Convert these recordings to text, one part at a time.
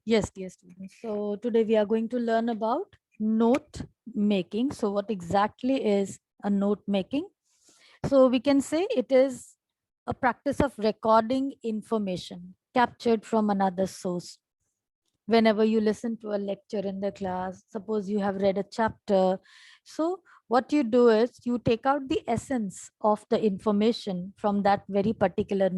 Yes, dear students. So today we are going to learn about note making. So what exactly is a note making? So we can say it is a practice of recording information captured from another source. Whenever you listen to a lecture in the class, suppose you have read a chapter, so what you do is you take out the essence of the information from that very particular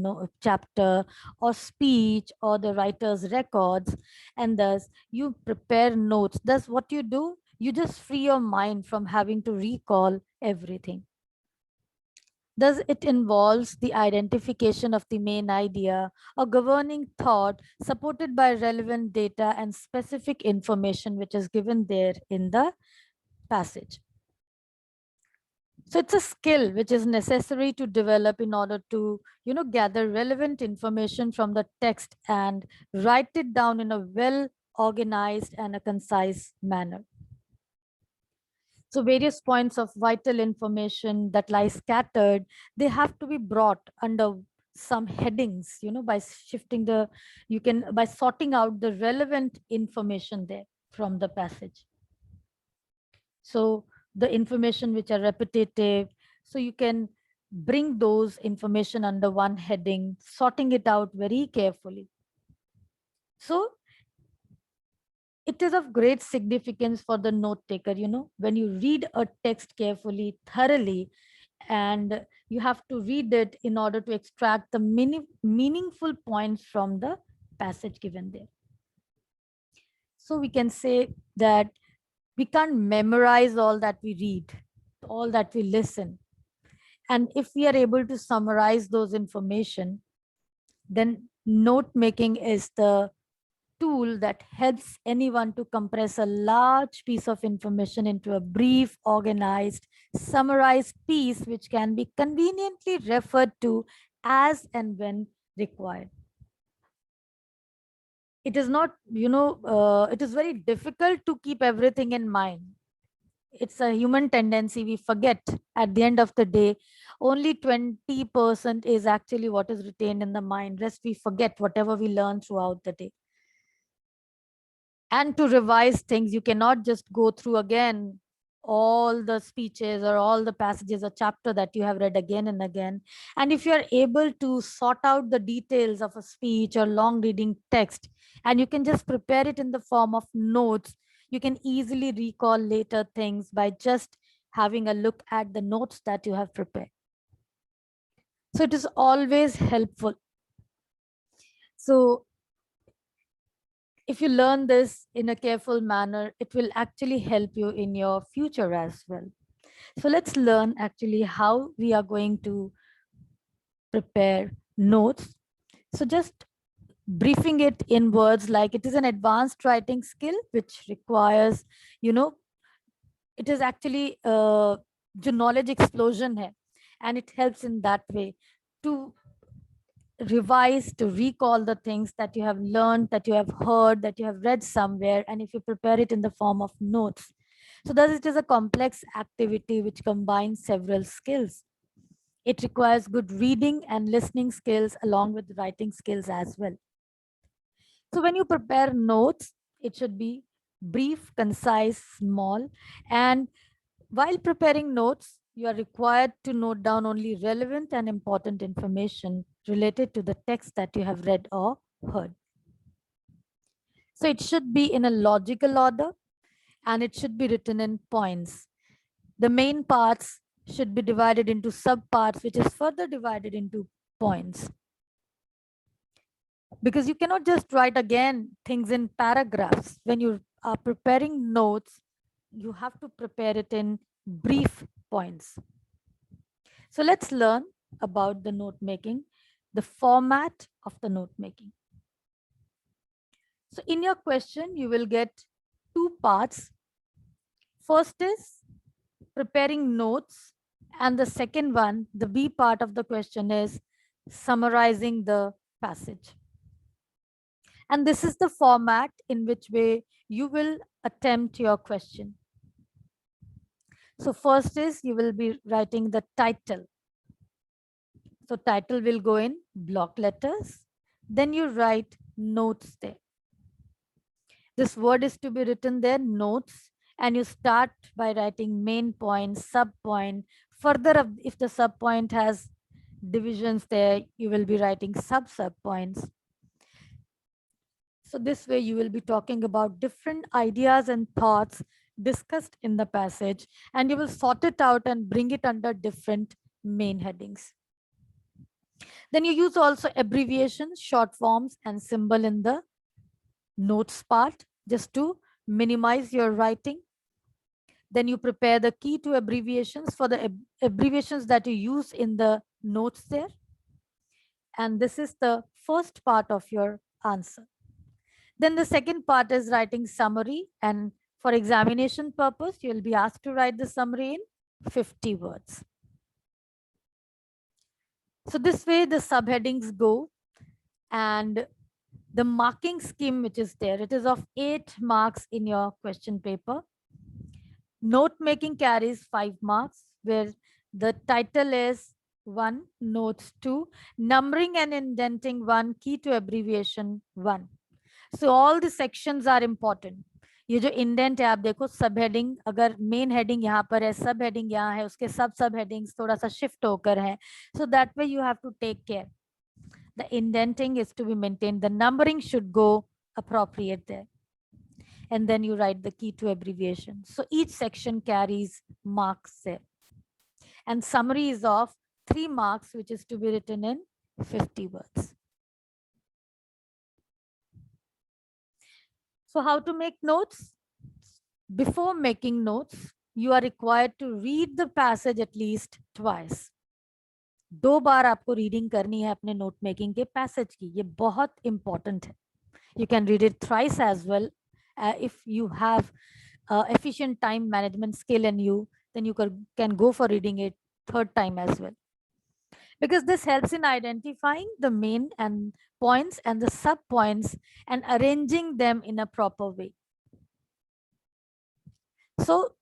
chapter or speech or the writer's records, and thus you prepare notes. Thus what you do, you just free your mind from having to recall everything. Thus, it involves the identification of the main idea, a governing thought supported by relevant data and specific information which is given there in the passage. So it's a skill which is necessary to develop in order to, gather relevant information from the text and write it down in a well organized and a concise manner. So various points of vital information that lie scattered, they have to be brought under some headings, by shifting the, you can, by sorting out the relevant information there from the passage. So the information which are repetitive, so you can bring those information under one heading, sorting it out very carefully. So it is of great significance for the note taker, when you read a text carefully, thoroughly, and you have to read it in order to extract the meaningful points from the passage given there. So we can say that we can't memorize all that we read, all that we listen. And if we are able to summarize those information, then note making is the tool that helps anyone to compress a large piece of information into a brief, organized, summarized piece which can be conveniently referred to as and when required. It is not, it is very difficult to keep everything in mind. It's a human tendency. We forget at the end of the day, only 20% is actually what is retained in the mind. Rest we forget whatever we learn throughout the day. And to revise things, you cannot just go through again all the speeches or all the passages or chapter that you have read again and again. And if you are able to sort out the details of a speech or long reading text, and you can just prepare it in the form of notes, you can easily recall later things by just having a look at the notes that you have prepared. So it is always helpful. So if you learn this in a careful manner, it will actually help you in your future as well. So let's learn actually how we are going to prepare notes. So just briefing it in words, like it is an advanced writing skill which requires, you know, it is actually the knowledge explosion hai, and it helps in that way to revise, to recall the things that you have learned, that you have heard, that you have read somewhere, and if you prepare it in the form of notes. So thus it is a complex activity which combines several skills. It requires good reading and listening skills along with writing skills as well. So when you prepare notes, it should be brief, concise, small, and while preparing notes, you are required to note down only relevant and important information related to the text that you have read or heard. So it should be in a logical order and it should be written in points. The main parts should be divided into subparts, which is further divided into points. Because you cannot just write again things in paragraphs. When you are preparing notes, you have to prepare it in brief points. So let's learn about the note making, the format of the note making. So in your question, you will get two parts. First is preparing notes, and the second one, the B part of the question, is summarizing the passage. And this is the format in which way you will attempt your question. So first is you will be writing the title. So title will go in block letters. Then you write notes there. This word is to be written there, notes, and you start by writing main point, sub point. Further up, if the sub point has divisions there, you will be writing sub points. So this way you will be talking about different ideas and thoughts discussed in the passage, and you will sort it out and bring it under different main headings. Then you use also abbreviations, short forms, and symbol in the notes part just to minimize your writing. Then you prepare the key to abbreviations for the abbreviations that you use in the notes there. And this is the first part of your answer. Then the second part is writing summary, and for examination purpose, you will be asked to write the summary in 50 words. So this way the subheadings go, and the marking scheme which is there, it is of 8 marks in your question paper. Note making carries 5 marks, where the title is 1, notes 2, numbering and indenting 1, key to abbreviation 1. So all the sections are important. ये जो indent है आप देखो, सब heading अगर main heading यहाँ पर है, सब हेडिंग यहाँ है, उसके सब हेडिंग्स थोड़ा सा शिफ्ट होकर है. So that way you have to take care. The indenting is to be maintained. The numbering should go appropriate there. And then you write the key to abbreviation. So each section carries marks there. And summary is of 3 marks, which is to be written in 50 words. So how to make notes? Before making notes, you are required to read the passage at least twice. 2 बार आपको reading करनी है अपने note making के passage की. ये बहुत important है. You can read it thrice as well. If you have efficient time management skill in you, then you can go for reading it 3rd time as well. Because this helps in identifying the main and points and the sub points and arranging them in a proper way. So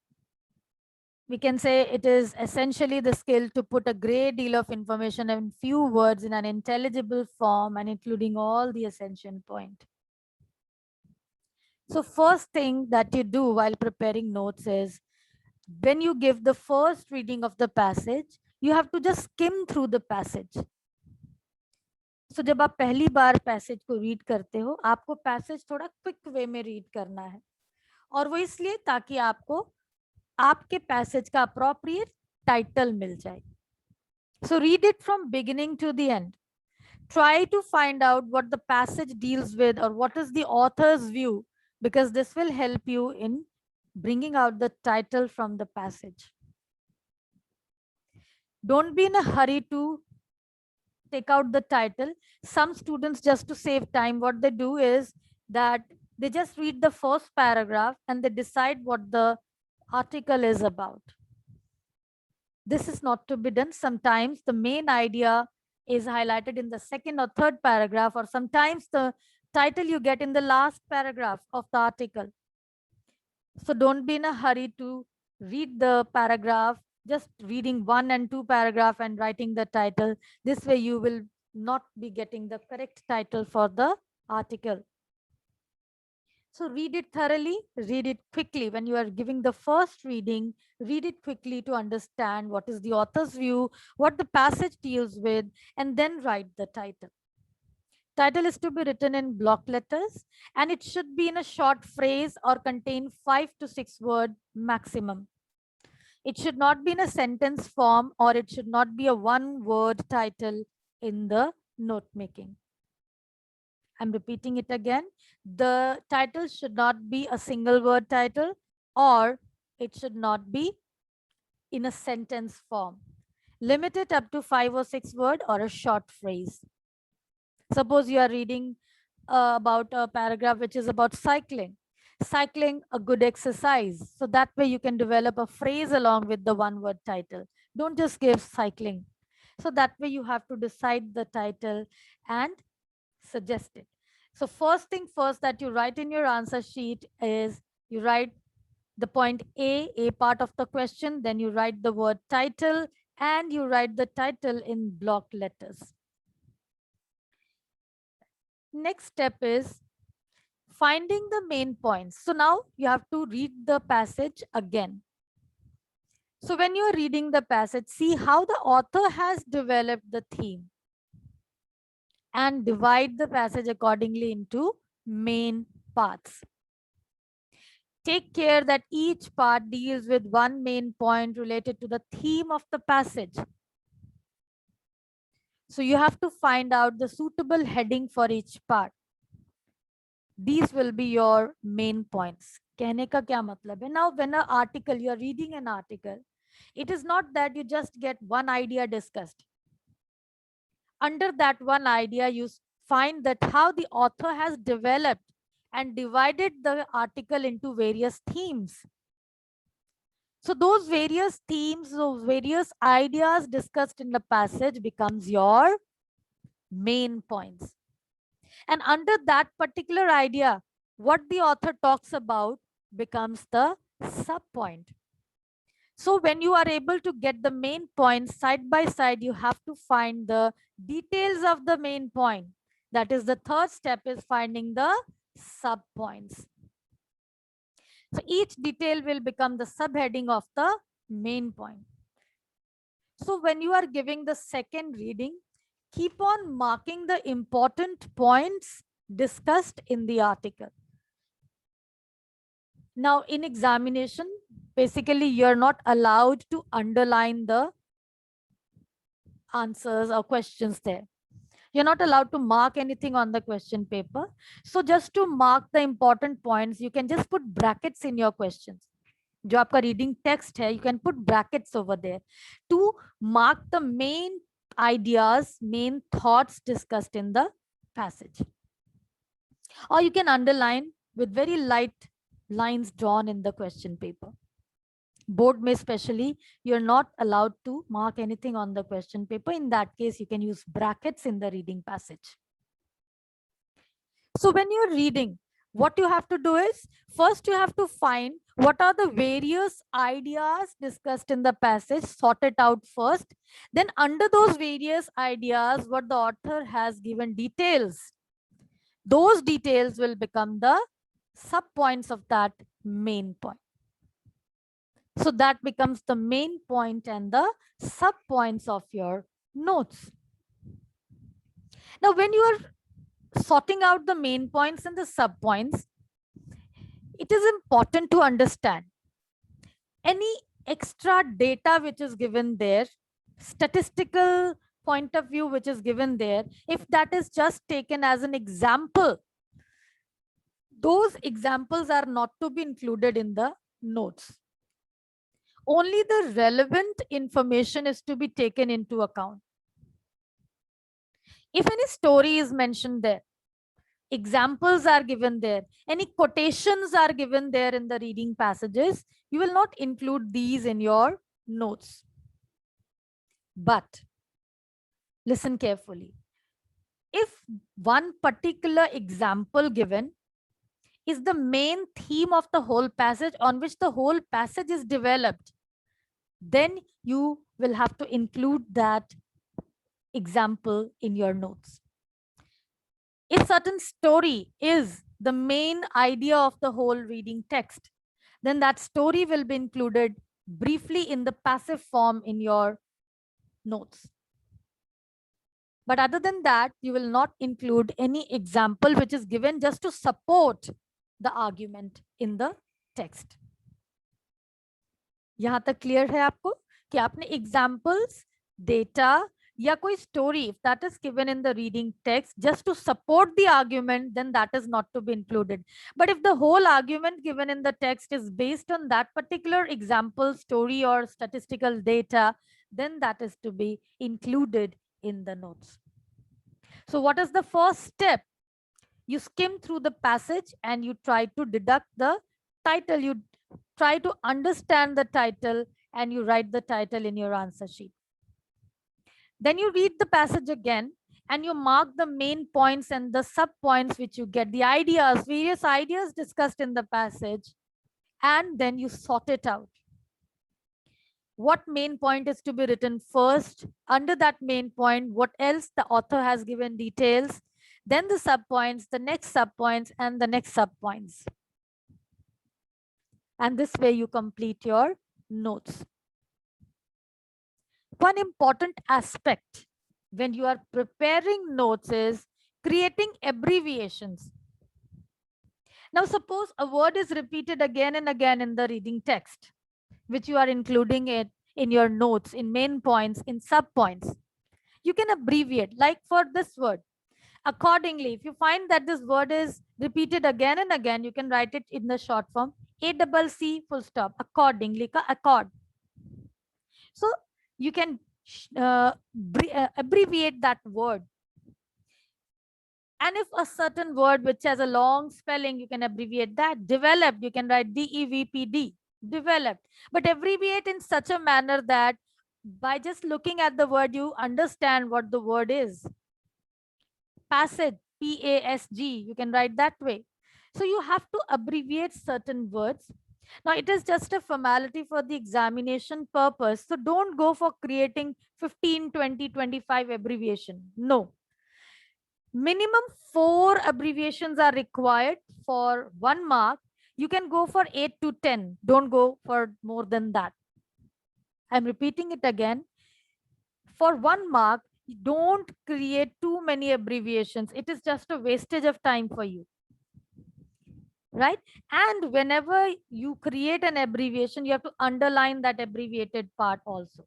we can say it is essentially the skill to put a great deal of information in few words in an intelligible form and including all the essential points. So first thing that you do while preparing notes is, when you give the first reading of the passage, you have to just skim through the passage. So जब आप पहली बार passage को read करते हो, आपको passage थोड़ा quick way में read करना है, और वो इसलिए ताकि आपको आपके पैसेज का अप्रोप्रिएट टाइटल मिल जाए. So read it from beginning to the end. Try to find out what the passage deals with or what is the author's view, because this will help you in bringing out the title from the passage. Don't be in a hurry to take out the title. Some students, just to save time, what they do is that they just read the first paragraph and they decide what the article is about. This is not to be done. Sometimes the main idea is highlighted in the 2nd or 3rd paragraph, or sometimes the title you get in the last paragraph of the article. So don't be in a hurry to read the paragraph, just reading 1 and 2 paragraph and writing the title. This way you will not be getting the correct title for the article. So read it thoroughly, read it quickly. When you are giving the first reading, read it quickly to understand what is the author's view, what the passage deals with, and then write the title. Title is to be written in block letters, and it should be in a short phrase or contain 5 to 6 words maximum. It should not be in a sentence form, or it should not be a 1-word title in the note making. I'm repeating it again. The title should not be a single word title, or it should not be in a sentence form. Limit it up to 5 or 6 words or a short phrase. Suppose you are reading about a paragraph which is about cycling. Cycling, a good exercise. So that way you can develop a phrase along with the 1-word title. Don't just give cycling. So that way you have to decide the title and suggest it. So first thing first that you write in your answer sheet is you write the point A part of the question, then you write the word title, and you write the title in block letters. Next step is finding the main points. So now you have to read the passage again. So when you are reading the passage, see how the author has developed the theme and divide the passage accordingly into main parts. Take care that each part deals with one main point related to the theme of the passage. So you have to find out the suitable heading for each part. These will be your main points. कहने का क्या मतलब है? Now, when an article, you are reading an article, it is not that you just get one idea discussed. Under that one idea, you find that how the author has developed and divided the article into various themes. So those various themes, those various ideas discussed in the passage becomes your main points. And under that particular idea, what the author talks about becomes the sub point. So when you are able to get the main points side by side, you have to find the details of the main point. That is, the third step is finding the sub points. So each detail will become the subheading of the main point. So when you are giving the second reading, keep on marking the important points discussed in the article. Now in examination, basically you're not allowed to underline the answers or questions there. You're not allowed to mark anything on the question paper. So just to mark the important points, you can just put brackets in your questions. जो आपका reading text है, you can put brackets over there to mark the main ideas, main thoughts discussed in the passage. Or you can underline with very light lines drawn in the question paper. Board may especially, you're not allowed to mark anything on the question paper. In that case, you can use brackets in the reading passage. So when you're reading, what you have to do is, first you have to find what are the various ideas discussed in the passage, sort it out first. Then under those various ideas, what the author has given details, those details will become the sub points of that main point. So that becomes the main point and the sub points of your notes. Now, when you are sorting out the main points and the sub points, it is important to understand any extra data which is given there, statistical point of view which is given there, if that is just taken as an example, those examples are not to be included in the notes. Only the relevant information is to be taken into account. If any story is mentioned there, examples are given there, any quotations are given there in the reading passages, you will not include these in your notes. But listen carefully. If one particular example given is the main theme of the whole passage on which the whole passage is developed, then you will have to include that example in your notes. If certain story is the main idea of the whole reading text, then that story will be included briefly in the passive form in your notes. But other than that, you will not include any example which is given just to support the argument in the text. यहाँ तक clear है आपको कि आपने examples, data या कोई story, if that is given in the reading text just to support the argument, then that is not to be included. But if the whole argument given in the text is based on that particular example, story or statistical data, then that is to be included in the notes. So what is the first step? You skim through the passage and you try to deduct the title. You try to understand the title and you write the title in your answer sheet. Then you read the passage again and you mark the main points and the sub points which you get, the ideas, various ideas discussed in the passage, and then you sort it out. What main point is to be written first? Under that main point, what else the author has given details? then the subpoints, the next subpoints, and the next subpoints. And this way you complete your notes. One important aspect when you are preparing notes is creating abbreviations. Now, suppose a word is repeated again and again in the reading text, which you are including it in your notes, in main points, in subpoints. You can abbreviate, like for this word, accordingly. If you find that this word is repeated again and again, you can write it in the short form, ACC full stop, accordingly ka accord. So you can abbreviate that word. And if a certain word which has a long spelling, you can abbreviate that. Developed, you can write DEVPD, developed. But abbreviate in such a manner that by just looking at the word, you understand what the word is. Passage, PASG, you can write that way. So you have to abbreviate certain words. Now it is just a formality for the examination purpose. So don't go for creating 15, 20, 25 abbreviation. No. Minimum 4 abbreviations are required for 1 mark. You can go for 8 to 10. Don't go for more than that. I'm repeating it again. For 1 mark, don't create too many abbreviations. It is just a wastage of time for you. Right? And whenever you create an abbreviation, you have to underline that abbreviated part also.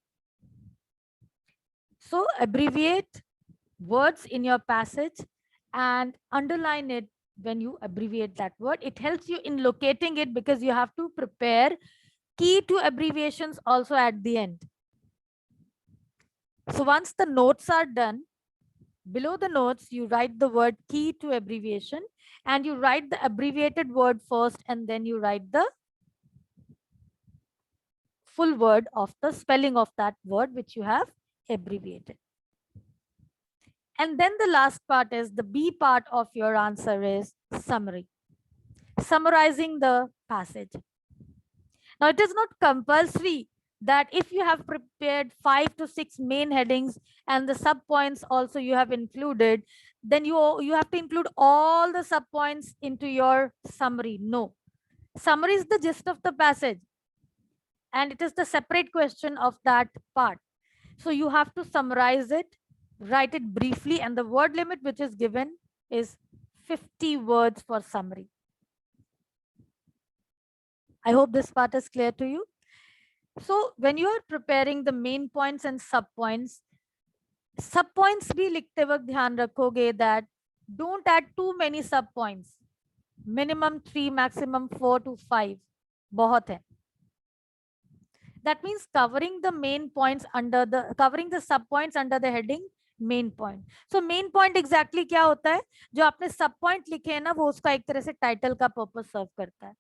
So abbreviate words in your passage and underline it when you abbreviate that word. It helps you in locating it because you have to prepare key to abbreviations also at the end. So once the notes are done, below the notes, you write the word key to abbreviation and you write the abbreviated word first and then you write the full word of the spelling of that word which you have abbreviated. And then the last part is the B part of your answer is summary. Summarizing the passage. Now, it is not compulsory that if you have prepared 5 to 6 main headings and the subpoints also you have included, then you have to include all the subpoints into your summary. No. Summary is the gist of the passage. And it is the separate question of that part. So you have to summarize it, write it briefly, and the word limit which is given is 50 words for summary. I hope this part is clear to you. So when you are preparing the main points and subpoints bhi likhte waqt dhyan rakhoge that don't add too many subpoints. Minimum 3, maximum 4 to 5. Bahut hai. That means covering the main points covering the subpoints under the heading main point. So main point exactly क्या होता है? जो आपने सब point लिखे हैं ना, वो उसका एक तरह से टाइटल का पर्पस सर्व करता है.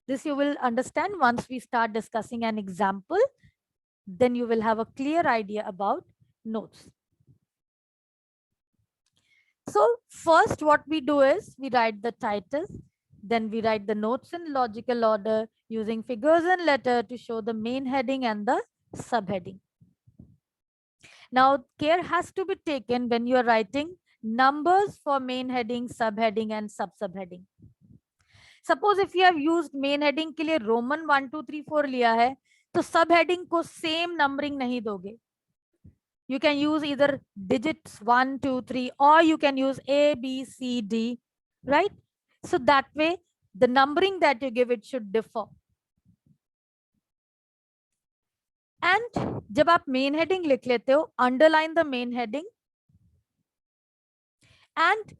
This you will understand once we start discussing an example. Then you will have a clear idea about notes. So first what we do is we write the title. Then we write the notes in logical order using figures and letter to show the main heading and the subheading. Now, care has to be taken when you are writing numbers for main heading, subheading, and sub-subheading. Suppose if you have used main heading के लिए Roman 1, 2, 3, 4 लिया है, तो subheading को same numbering नहीं दोगे. You can use either digits 1, 2, 3, or you can use A, B, C, D, right? So that way, the numbering that you give it should differ. And जब आप main heading लिख लेते हो, underline the main heading. And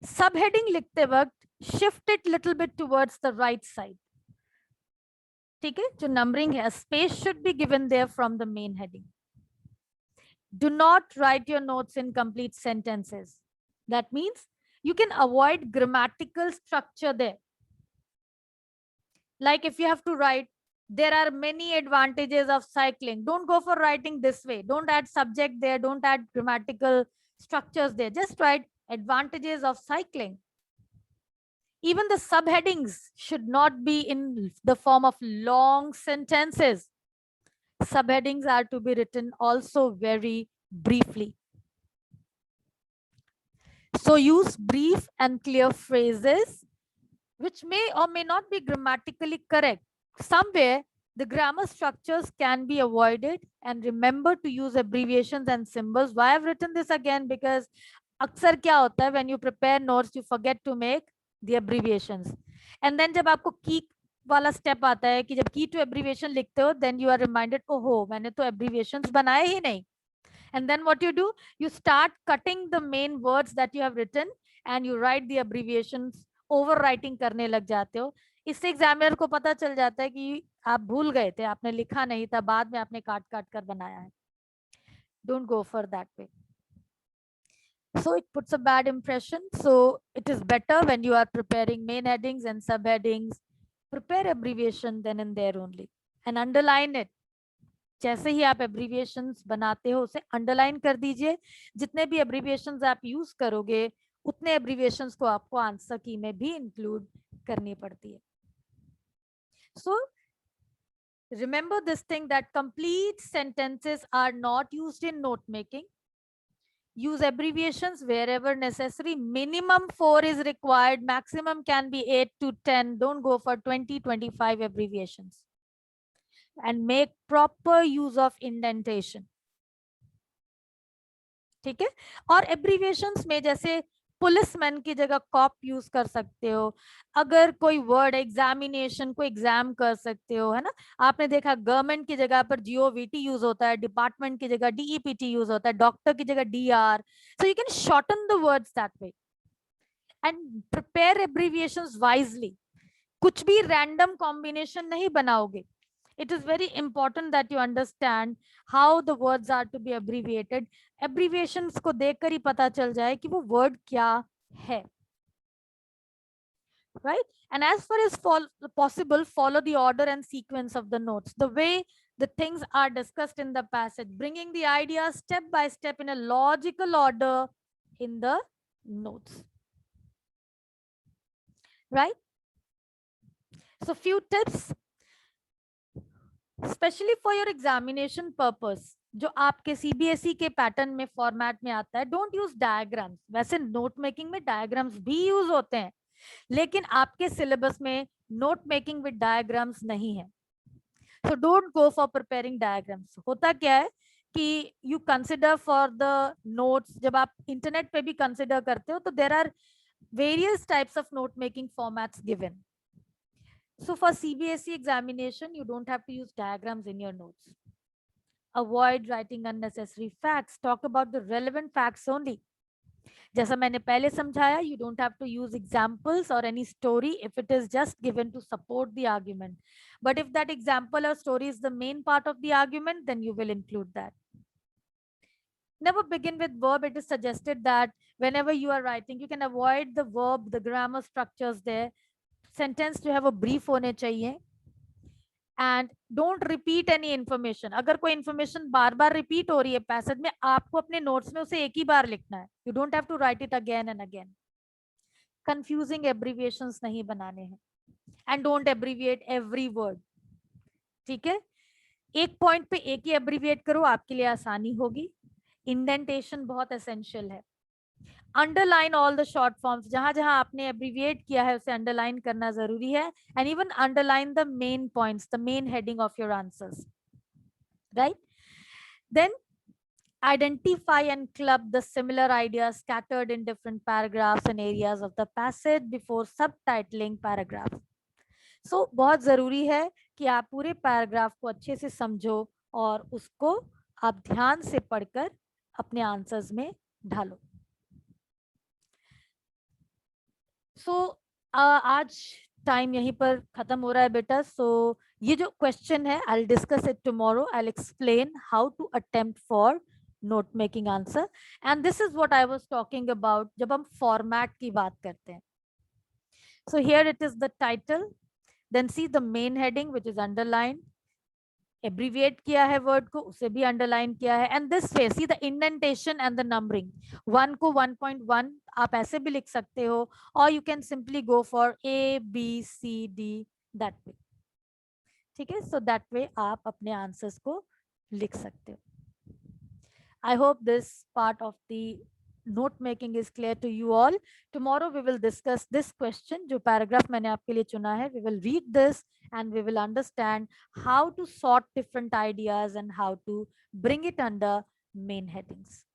subheading लिखते वक्त, shift it little bit towards the right side. ठीक है? जो numbering है, space should be given there from the main heading. Do not write your notes in complete sentences. That means you can avoid grammatical structure there. Like if you have to write, there are many advantages of cycling. Don't go for writing this way. Don't add subject there. Don't add grammatical structures there. Just write advantages of cycling. Even the subheadings should not be in the form of long sentences. Subheadings are to be written also very briefly. So use brief and clear phrases which may or may not be grammatically correct. Somewhere the grammar structures can be avoided, and remember to use abbreviations and symbols. Why I've written this again? Because अक्सर क्या होता है, when you prepare notes you forget to make the abbreviations, and then जब आपको की वाला step आता है कि जब की टू एब्रीविएशन लिखते हो, then you are reminded, ओहो मैंने तो एब्रीविएशंस बनाए ही नहीं. And then what you do, you start cutting the main words that you have written and you write the abbreviations, overwriting करने लग जाते हो. इससे एग्जामिनर को पता चल जाता है कि आप भूल गए थे, आपने लिखा नहीं था, बाद में आपने काट काट कर बनाया है. Don't go for that way. So it puts a bad impression. So it is better when you are preparing main headings and subheadings, prepare abbreviation then and there only and underline it. जैसे ही आप abbreviations बनाते हो उसे underline कर दीजिए. जितने भी abbreviations आप यूज करोगे उतने एब्रीविएशंस को आपको आंसर की में भी इंक्लूड करनी पड़ती है. सो remember this thing that complete sentences are not used in note making. Use abbreviations wherever necessary. Minimum 4 is required. Maximum can be 8 to 10. Don't go for 20-25 abbreviations. And make proper use of indentation. ठीक है. और abbreviations में जैसे policeman की जगह corp use कर सकते हो. अगर कोई वर्ड एग्जामिनेशन को एग्जाम कर सकते हो, है ना. आपने देखा गवर्नमेंट की जगह पर जीओवीटी यूज होता है, डिपार्टमेंट की जगह डीईपीटी यूज होता है, डॉक्टर की जगह DR. So you can shorten the words that way and prepare abbreviations wisely. कुछ भी रैंडम कॉम्बिनेशन नहीं बनाओगे. It is very important that you understand how the words are to be abbreviated. Abbreviations को देखकर ही पता चल जाए कि वो word क्या है. Right? And as far as possible, follow the order and sequence of the notes. The way the things are discussed in the passage, bringing the ideas step by step in a logical order in the notes. Right? So few tips specially for your examination purpose, जो आपके CBSE के pattern में format में आता है. Don't use diagrams. वैसे note making में diagrams भी यूज होते हैं, लेकिन आपके सिलेबस में नोट मेकिंग विद डायग्राम्स नहीं है. So don't go for preparing diagrams. होता क्या है कि you consider for the notes, जब आप इंटरनेट पे भी कंसिडर करते हो तो there are various types of note making formats given. So for CBSE examination, you don't have to use diagrams in your notes. Avoid writing unnecessary facts. Talk about the relevant facts only. जैसा मैंने पहले समझाया, you don't have to use examples or any story if it is just given to support the argument. But if that example or story is the main part of the argument, then you will include that. Never begin with verb. It is suggested that whenever you are writing, you can avoid the verb, the grammar structures there. Sentence जो है वो brief होने चाहिए. And don't repeat any information. अगर कोई information बार बार repeat हो रही है पैसेज में, आपको अपने नोट्स में उसे एक ही बार लिखना है. You don't have to write it again and again. Confusing abbreviations नहीं बनाने हैं. And don't abbreviate every word. ठीक है. एक पॉइंट पे एक ही एब्रीविएट करो, आपके लिए आसानी होगी. इंडेंटेशन बहुत एसेंशियल है. Underline all the short forms. जहां जहां आपने एब्रीविएट किया है उसे अंडरलाइन करना जरूरी है. And even underline the main points, the main heading of your answers. Right. Then identify and club the similar ideas scattered in different paragraphs and areas of the passage before subtitling paragraph. So बहुत जरूरी है कि आप पूरे paragraph को अच्छे से समझो और उसको आप ध्यान से पढ़कर अपने आंसर्स में ढालो. सो आज टाइम यहीं पर खत्म हो रहा है बेटा. सो ये जो क्वेश्चन है, I will discuss it tomorrow. I will explain how to attempt for note making answer. And this is what I was talking about जब हम फॉर्मेट की बात करते हैं. So here it is the title, then see the main heading which is underline. Abbreviate किया है word को, उसे भी अंडरलाइन किया है. And this way see the indentation and the numbering. 1 को 1.1 आप ऐसे भी लिख सकते हो, और you can simply go for ABCD that way. ठीक है. सो दैट वे आप अपने आंसर्स को लिख सकते हो. I hope this part of the note making is clear to you all. Tomorrow we will discuss this question, जो paragraph मैंने आपके लिए चुना है. We will read this and we will understand how to sort different ideas and how to bring it under main headings.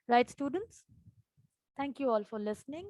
Right, students? Thank you all for listening.